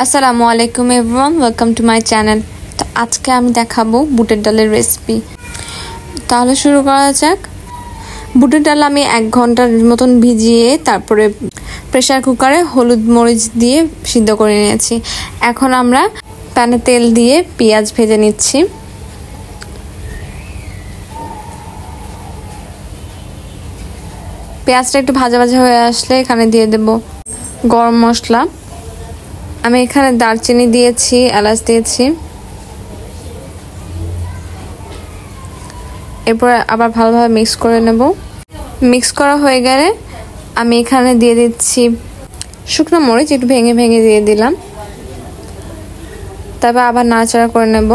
আসসালামু আলাইকুম everyone, welcome to my channel. তো আজকে আমি দেখাবো বুটের ডালের রেসিপি। তাহলে শুরু করা যাক। বুটের ডাল আমি 1 ঘন্টার মতন ভিজিয়ে তারপরে প্রেসার কুকারে হলুদ মরিচ দিয়ে সিদ্ধ করে নিয়েছি। এখন আমরা প্যানে তেল দিয়ে পেঁয়াজ ভেজে নিচ্ছি। পেঁয়াজটা একটু ভাজা ভাজা হয়ে আসলে এখানে দিয়ে দেব গরম মশলা। আমি এখানে দারচিনি দিয়েছি, এলাচ দিয়েছি। এরপর আবার ভালোভাবে মিক্স করে নেব। মিক্স করা হয়ে গেলে আমি এখানে দিয়ে দিচ্ছি শুকনো মরিচ, একটু ভেঙে ভেঙে দিয়ে দিলাম। তারপর আবার নাড়াচাড়া করে নেব।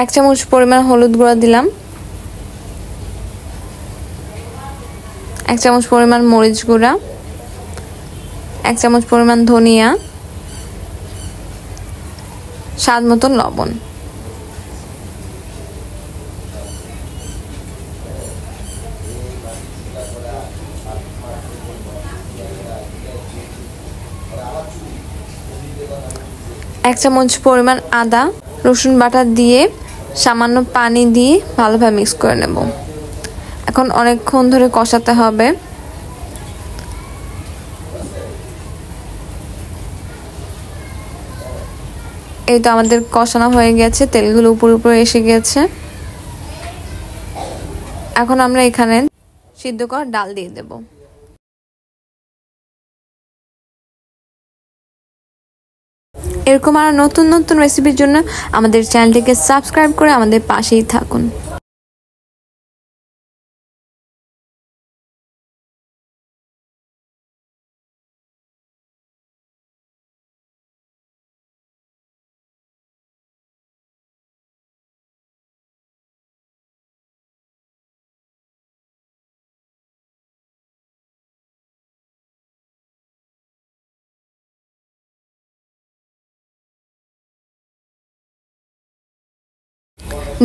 এক চামচ পরিমাণ হলুদ গুঁড়া দিলাম, 1 চামচ পরিমাণ মরিচ গুঁড়া, 1 চামচ পরিমাণ ধনিয়া, স্বাদ মতো লবণ। এক চামচ পরিমাণ আদা রসুন বাটা দিয়ে সামান্য পানি দিয়ে ভালোভাবে মিক্স করে নেব। এখন অনেকক্ষণ ধরে কষাতে হবে। এই তো আমাদের কষানো হয়ে গেছে, তেলগুলো উপরে এসে গেছে। এখন আমরা এখানে সিদ্ধ করা ডাল দিয়ে দেব। এরকম আরো নতুন নতুন রেসিপির জন্য আমাদের চ্যানেলটিকে সাবস্ক্রাইব করে আমাদের পাশেই থাকুন।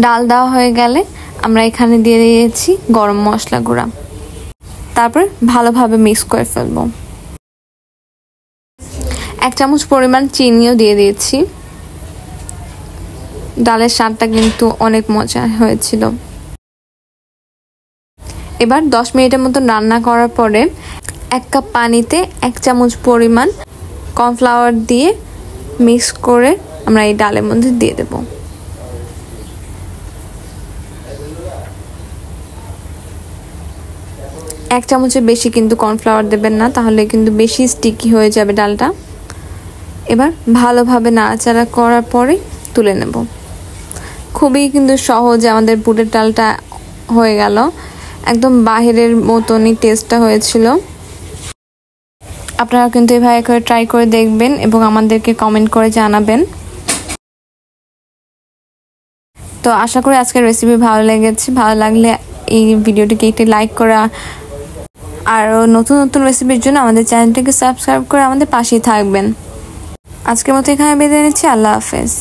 ডাল দেওয়া হয়ে গেলে আমরা এখানে দিয়ে দিয়েছি গরম মশলা গুঁড়া। তারপর ভালোভাবে মিক্স করে ফেলবো। 1 চামচ পরিমাণ চিনিও দিয়ে দিয়েছি। ডালের স্বাদটা কিন্তু অনেক মজা হয়েছিল। এবার 10 মিনিটের মতো রান্না করার পরে 1 কাপ পানিতে 1 চামচ পরিমাণ কর্নফ্লাওয়ার দিয়ে মিক্স করে আমরা এই ডালের মধ্যে দিয়ে দেব। এক চামচের বেশি কিন্তু কর্নফ্লাওয়ার দেবেন না, তাহলে কিন্তু বেশি স্টিকি হয়ে যাবে ডালটা। এবার ভালোভাবে নাড়াচাড়া করার পরে তুলে নেব। খুবই কিন্তু সহজে আমাদের বুটের ডালটা হয়ে গেল। একদম বাহিরের মতনই টেস্টটা হয়েছিল। আপনারা কিন্তু এভাবে করে ট্রাই করে দেখবেন এবং আমাদেরকে কমেন্ট করে জানাবেন। তো আশা করি আজকের রেসিপি ভালো লেগেছে। ভালো লাগলে এই ভিডিওটিকে একটি লাইক করা আর নতুন নতুন রেসিপির জন্য আমাদের চ্যানেলটিকে সাবস্ক্রাইব করে আমাদের পাশেই থাকবেন। আজকের মতো এখানে বিদায় নিচ্ছি। আল্লাহ হাফেজ।